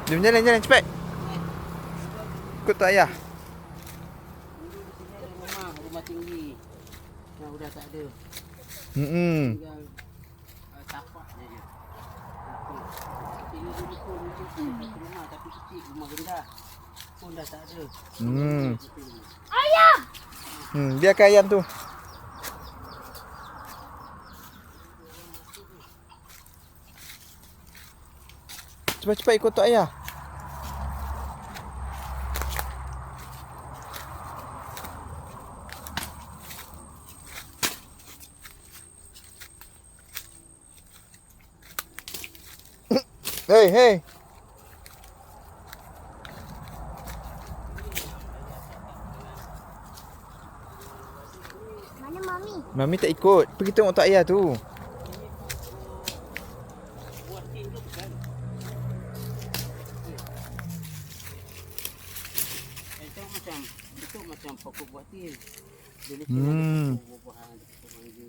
Jom jalan cepat. Ikut tok ayah. Rumah tinggi yang sudah tak ada. Tinggal tapaknya je. Ini dulu pun rumah tapi kecil, rumah rendah pun dah tak ada. Ayah. Biarkan ayam tu. Cepat-cepat ikut tok ayah. Hei. Mana Mami? Mami tak ikut. Pergi tengok tok ayah tu. Buat tin tu bukan? Itu macam pokok buat tin. Dulu tu buah-buahan pokok mangga.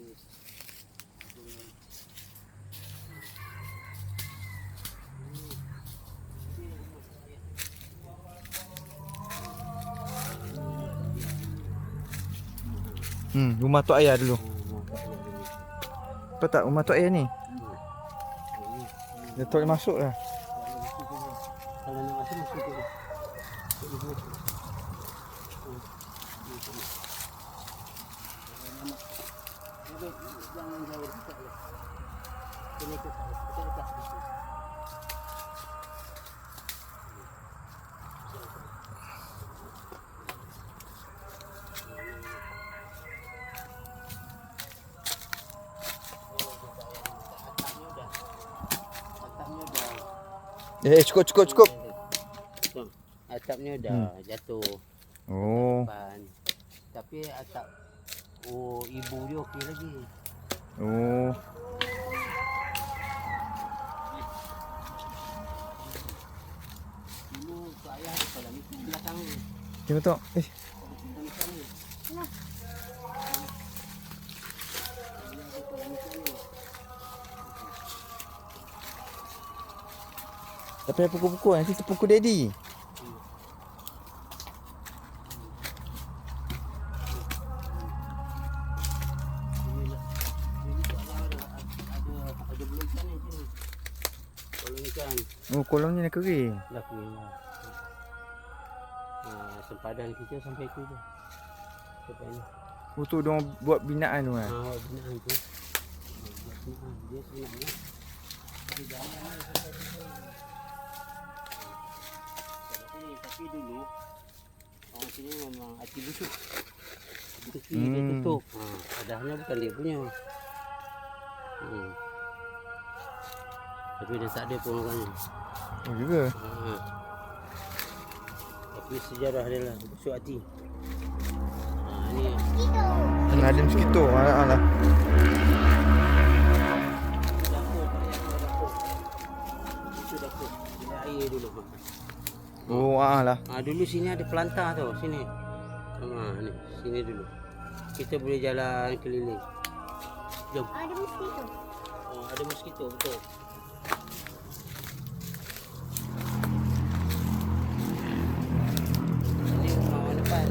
Rumah tok ayah dulu. Apa tak rumah tok ayah ni? Dia tak boleh masuk lah. Kalau nak masuk ke. Jangan jauh dekat lah. Kena dekat. Cukup. Atapnya dah jatuh. Oh. Tapi atap ibu dia okey lagi. Oh. Dulu tok ayah kalau ni belakang ni. Tengok tok. Tak payah pukul-pukul, nanti terpukul daddy. Ada belum ikan ni sini. Kolong ikan. Oh, kolam ni dah kering. Dah kering lah. Sempadan kita sampai tu je. Sampai ni. Oh tu diorang buat binaan tu kan. Buat binaan tu. Buat binaan. Dia sebenarnya dia jalan ni sampai tu. Tapi dulu orang sini memang hati busuk. Dia tutup. Padahal bukan dia punya. Tapi dah tak ada pun orangnya. Oh juga. Tapi sejarah dia lah busuk hati. Ni Ada mosquito. Alah. Itu dapur. Dia air dulu. Oh lah. Dulu sini ada pelantar tau, sini. Ni, sini dulu. Kita boleh jalan keliling. Jom. Ada mosquito. Ada mosquito betul. Ini rumah depan.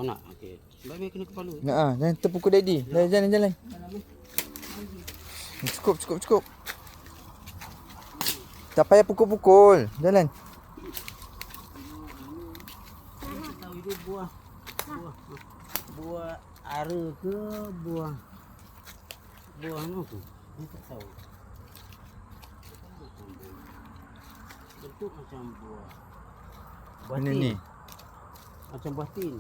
Nak. Okey. Baik kena kepala. Jangan terpukul daddy. Jalan. Cukup. Tak payah pukul-pukul. Jalan. Tahu itu buah ara ke buah apa tu? Ni tak tahu. Bentuk macam buah. Mana ni? Macam buah tin.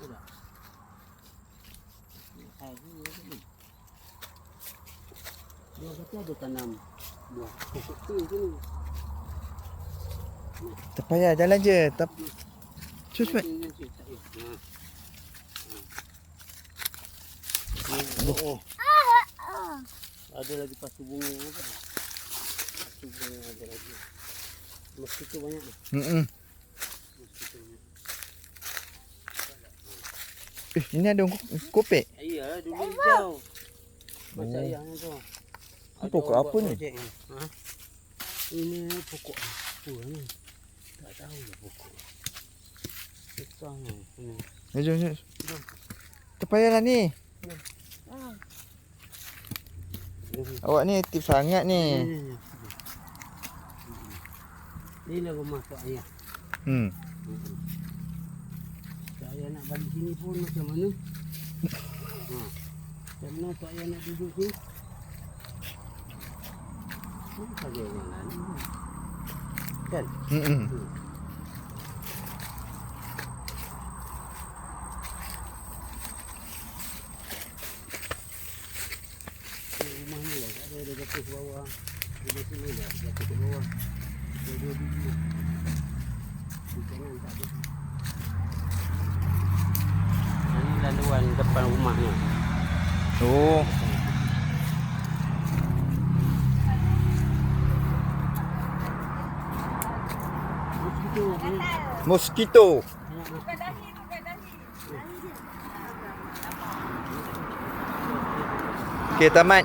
Ada. Dia kata ada tanam buah pokok tin sini. Tak payah jalan je. Cepat. Ada lagi pasu bunga apa? Pasu bunga ada lagi. Mosquito banyak. Mosquito banyak. Ini ada kopek. Iya, dulu hijau. Masa Oh. yang tu. Ini pokok apa ni? Ha? Ini pokok apa ni? Tak tahu lah pokok. Besar ni. Jom, jom. Tak payahlah ni. Awak ni aktif sangat ni. Ni lah rumah tok ayah. Saya nak balik sini pun macam mana? Macam mana tok ayah nak duduk sini? Ada yang lain. Kan? Rumah ni lah, tak ada jatuh ke bawah. Rumah sini lah, jatuh ke bawah. Dua biji. Di kanan tak ada. Ini laluan depan rumahnya. Oh. Mosquito. Okey, tamat.